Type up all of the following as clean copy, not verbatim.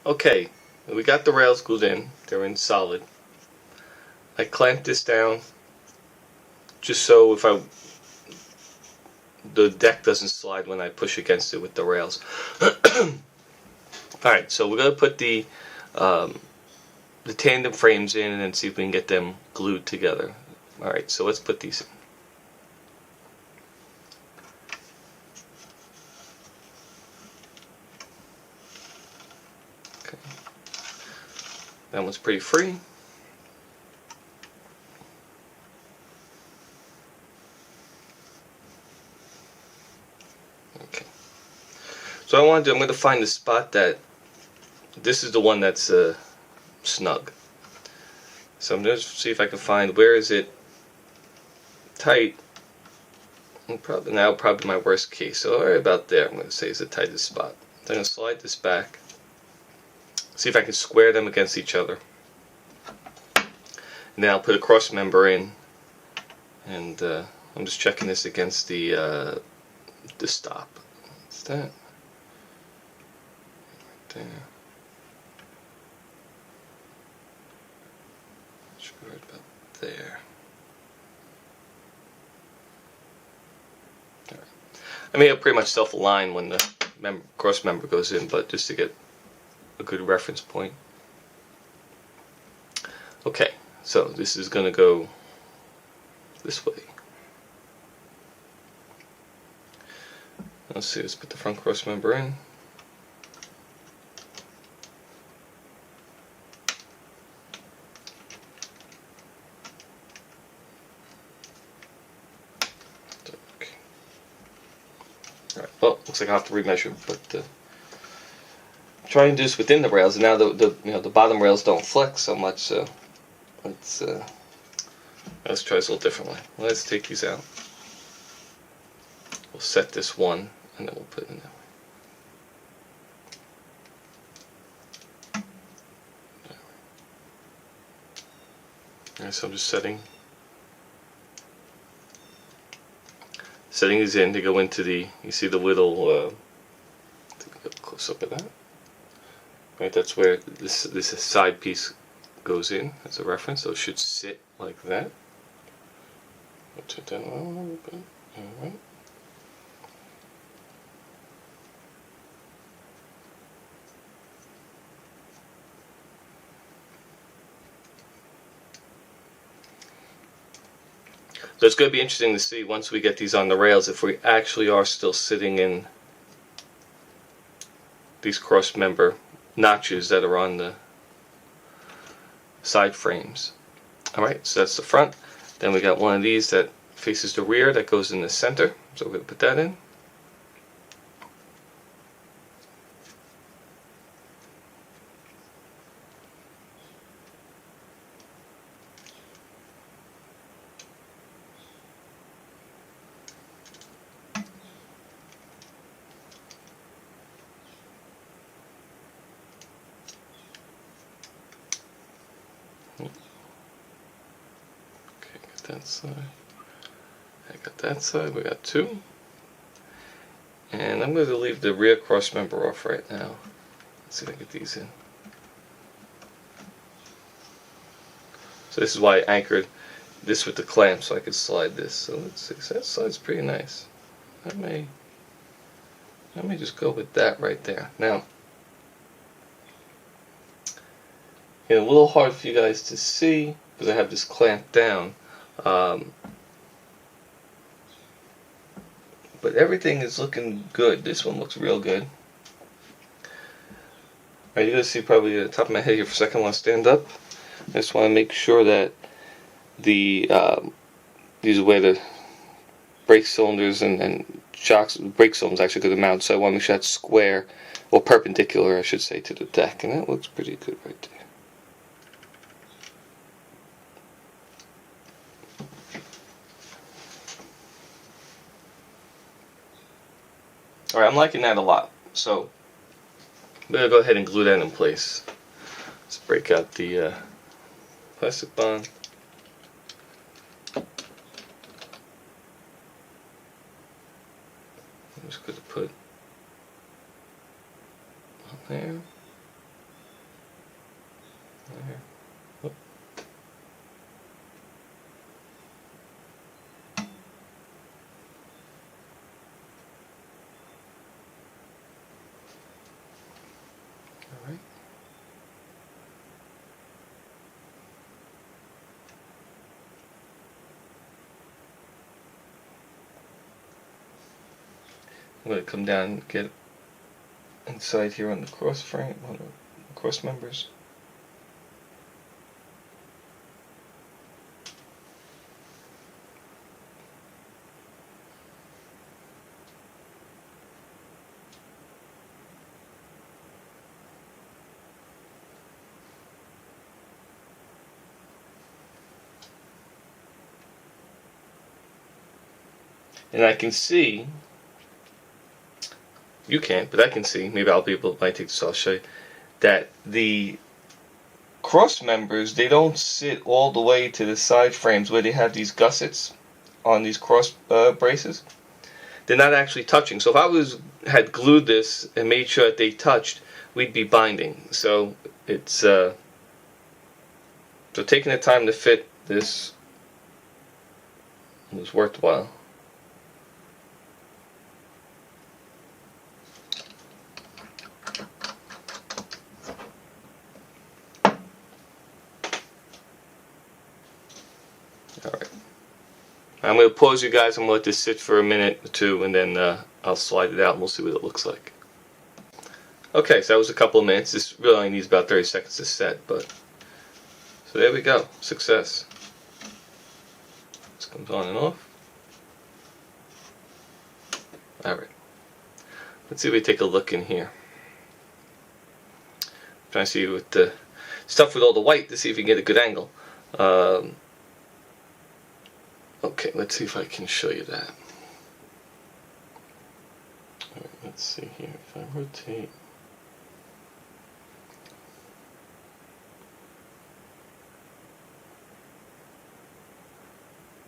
Okay, we got the rails glued in. They're in solid. I clamped this down just so the deck doesn't slide when I push against it with the rails. Alright, so we're going to put the tandem frames in and then see if we can get them glued together. Alright, so let's put these in. Okay. That one's pretty free. Okay. So I'm going to find the spot that, this is the one that's snug. So I'm going to see if I can find, where is it tight? And probably my worst case. So right about there, I'm going to say is the tightest spot. I'm going to slide this back. See if I can square them against each other. And then I'll put a cross member in, and I'm just checking this against the stop. What's that? Right there. Should be right about there. All right. I mean, it'll pretty much self-align when the cross member goes in, but just to get a good reference point. Okay, so this is going to go this way. Let's see, let's put the front cross member in. Okay. Alright, well, looks like I have to remeasure, but try and do this within the rails, and now the bottom rails don't flex so much, so let's try this a little differently. Let's take these out. We'll set this one, and then we'll put it in that way. Alright, so I'm just setting these in to go into the, you see the little, close up of that. Right, that's where this side piece goes in as a reference, so it should sit like that. Put it down a little bit. Alright. So it's going to be interesting to see once we get these on the rails if we actually are still sitting in these cross member notches that are on the side frames. Alright, so that's the front. Then we got one of these that faces the rear that goes in the center, so we're going to put that in. That side. I got that side. We got two. And I'm going to leave the rear cross member off right now. Let's see if I can get these in. So this is why I anchored this with the clamp so I could slide this. So let's see. So that slides pretty nice. I may just go with that right there. Now, it's a little hard for you guys to see because I have this clamped down. But everything is looking good. This one looks real good. Alright, you're going to see probably at the top of my head here for a second while I stand up. I just want to make sure that these are where the brake cylinders and shocks, brake cylinders actually go to mount, so I want to make sure that's square, or perpendicular I should say, to the deck, and that looks pretty good right there. Alright, I'm liking that a lot, so I'm going to go ahead and glue that in place. Let's break out the plastic bond. I'm just going to put on there. There. Whoop. All right. I'm going to come down and get inside here on the cross frame, on the cross members. And I can see, you can't, but I can see, maybe I'll be able, if I take this, I'll show you, that the cross members, they don't sit all the way to the side frames where they have these gussets on these cross braces. They're not actually touching. So if I had glued this and made sure that they touched, we'd be binding. So it's so taking the time to fit this was worthwhile. Alright. I'm going to pause you guys. I'm going to let this sit for a minute or two, and then I'll slide it out and we'll see what it looks like. Okay, so that was a couple of minutes. This really only needs about 30 seconds to set, but so there we go. Success. This comes on and off. Alright. Let's see if we take a look in here. I'm trying to see with the stuff with all the white to see if we can get a good angle. Okay, let's see if I can show you that. Alright, let's see here. If I rotate.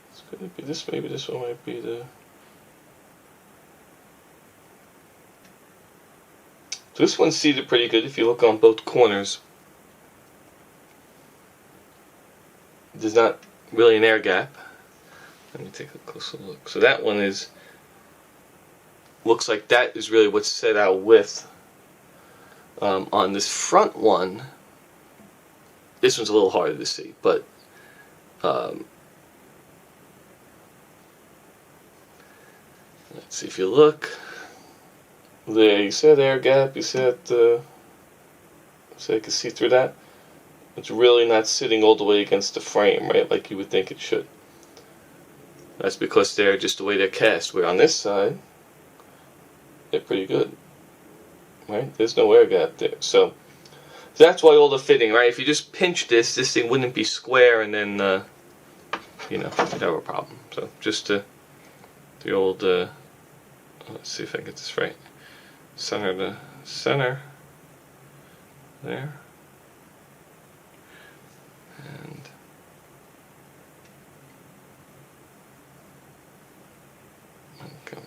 It's going to be this, maybe this one might be the... So this one's seated pretty good if you look on both corners. There's not really an air gap. Let me take a closer look. So that one looks like that is really what's set out with. On this front one, this one's a little harder to see, but let's see if you look. There, you see that air gap, you see that, so you can see through that. It's really not sitting all the way against the frame, right, like you would think it should. That's because they're just the way they're cast. Where on this side, they're pretty good, right? There's no air gap there. So that's why all the fitting, right? If you just pinch this thing wouldn't be square, and then, you know, you'd have a problem. So just the old, let's see if I can get this right. Center to center, there, and okay,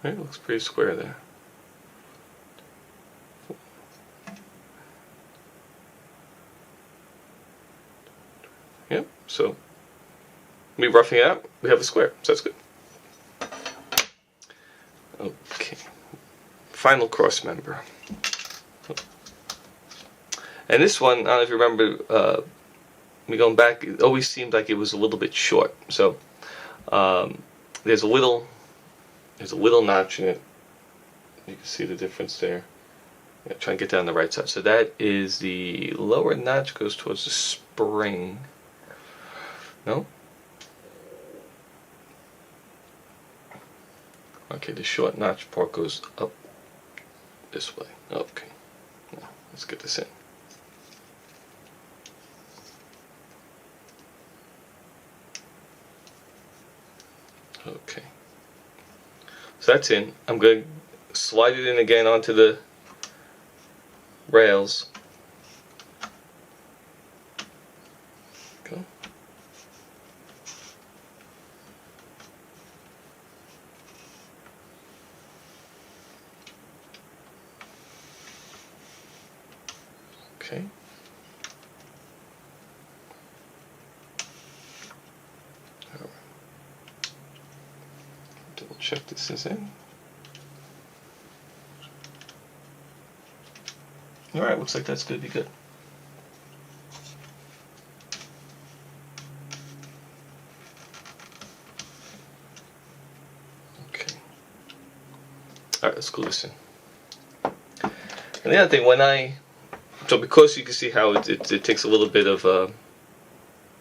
it looks pretty square there. Yep, so me roughing it out, we have a square, so that's good. Okay, final cross member. And this one, I don't know if you remember, me going back, it always seemed like it was a little bit short. So there's a little notch in it. You can see the difference there. Yeah, try and get that on the right side. So that is the lower notch goes towards the spring. No? Okay, the short notch part goes up this way. Okay. Now, let's get this in. Okay. So that's in. I'm going to slide it in again onto the rails. Go. check this is in. Alright, looks like that's going to be good. Okay. Alright, let's glue this in. And the other thing, so because you can see how it takes a little bit of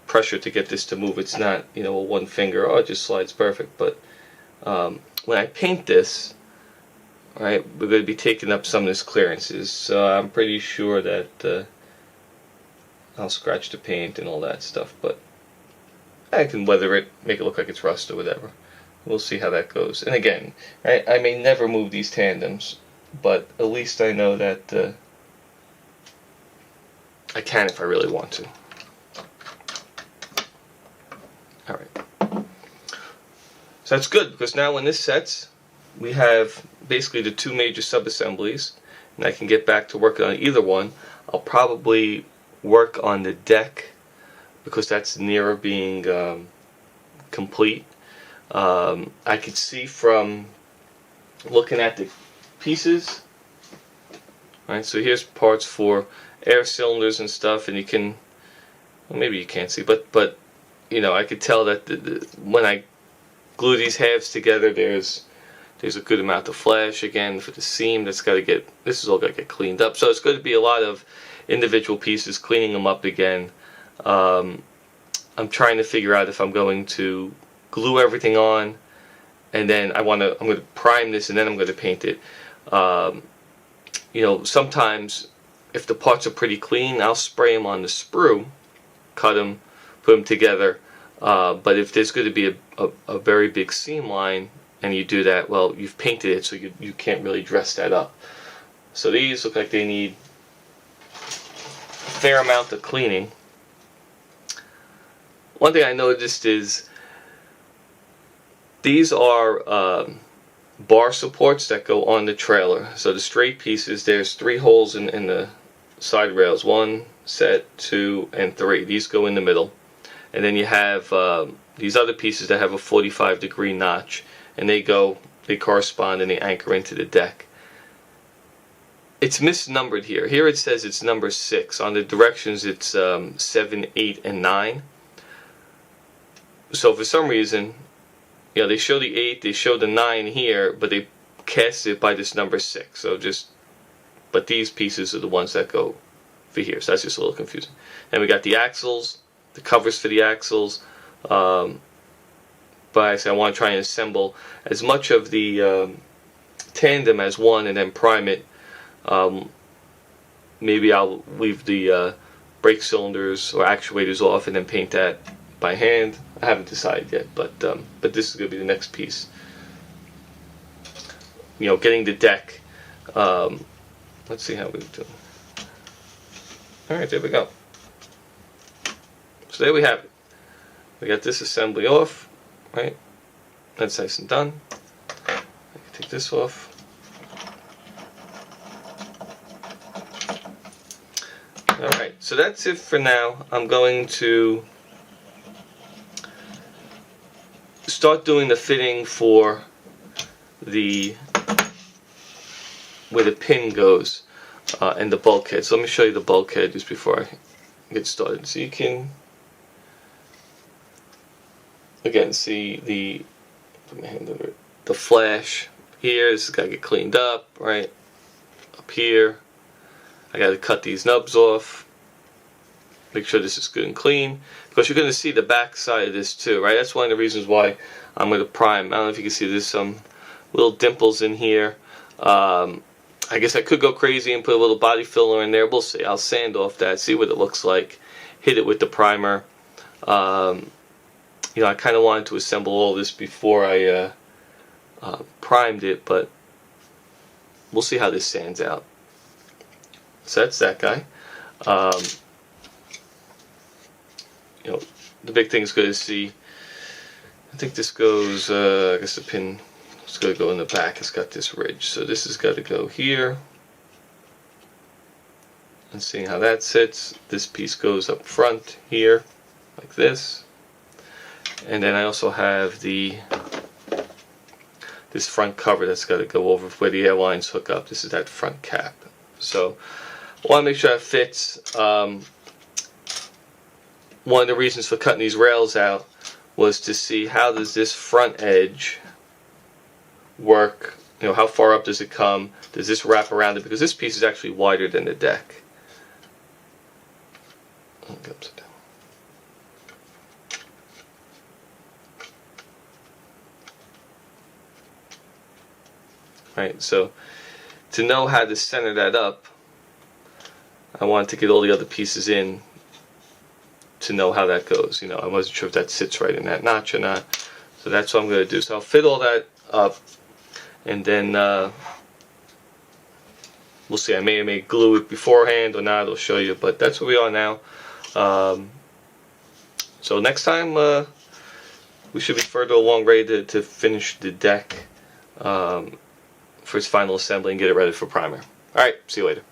pressure to get this to move. It's not, a one finger, it just slides perfect. But when I paint this, right, we're going to be taking up some of this clearances. So I'm pretty sure that I'll scratch the paint and all that stuff. But I can weather it, make it look like it's rust or whatever. We'll see how that goes. And again, right, I may never move these tandems, but at least I know that I can if I really want to. Alright. So that's good, because now when this sets, we have basically the two major sub-assemblies, and I can get back to working on either one. I'll probably work on the deck, because that's nearer being complete. I could see from looking at the pieces, right, so here's parts for air cylinders and stuff, and you can, well, maybe you can't see, but I could tell that when I glue these halves together, there's a good amount of flash again for the seam. This is all got to get cleaned up. So it's going to be a lot of individual pieces, cleaning them up again. I'm trying to figure out if I'm going to glue everything on, and then I'm going to prime this, and then I'm going to paint it. Sometimes if the parts are pretty clean, I'll spray them on the sprue, cut them, put them together. But if there's going to be a very big seam line and you do that, well, you've painted it, so you can't really dress that up. So these look like they need a fair amount of cleaning. One thing I noticed is these are bar supports that go on the trailer. So the straight pieces, there's 3 holes in the side rails. 1 set, 2, and 3. These go in the middle. And then you have these other pieces that have a 45-degree notch, and they correspond and they anchor into the deck. It's misnumbered here. Here it says it's number 6. On the directions it's 7, 8, and 9. So for some reason, they show the 8, they show the 9 here, but they cast it by this number 6. But these pieces are the ones that go for here. So that's just a little confusing. And we got the axles, the covers for the axles, but I want to try and assemble as much of the tandem as one and then prime it. Maybe I'll leave the brake cylinders or actuators off and then paint that by hand. I haven't decided yet, but this is going to be the next piece. Getting the deck. Let's see how we do. Alright, there we go. So there we have it. We got this assembly off, right? That's nice and done. I can take this off. Alright, so that's it for now. I'm going to start doing the fitting for where the pin goes and the bulkhead. So let me show you the bulkhead just before I get started. So you can again see the flash here. This has got to get cleaned up, right? Up here, I got to cut these nubs off. Make sure this is good and clean, because you're going to see the back side of this too, right? That's one of the reasons why I'm going to prime. I don't know if you can see, there's some little dimples in here. I guess I could go crazy and put a little body filler in there. We'll see. I'll sand off that, see what it looks like, hit it with the primer. I kind of wanted to assemble all this before I primed it, but we'll see how this sands out. So that's that guy. The big thing is going to see, I think this goes, I guess the pin is going to go in the back. It's got this ridge, so this has got to go here. And seeing how that sits, this piece goes up front here, like this. And then I also have the this front cover that's got to go over where the airlines hook up. This is that front cap. So I want to make sure that fits. One of the reasons for cutting these rails out was to see how does this front edge work. You know, how far up does it come? Does this wrap around it? Because this piece is actually wider than the deck. Right, so to know how to center that up, I wanted to get all the other pieces in to know how that goes. You know, I wasn't sure if that sits right in that notch or not. So that's what I'm going to do. So I'll fit all that up, and then we'll see. I may glue it beforehand or not. I'll show you, but that's where we are now. So next time we should be further along, ready to finish the deck for its final assembly and get it ready for primer. Alright, see you later.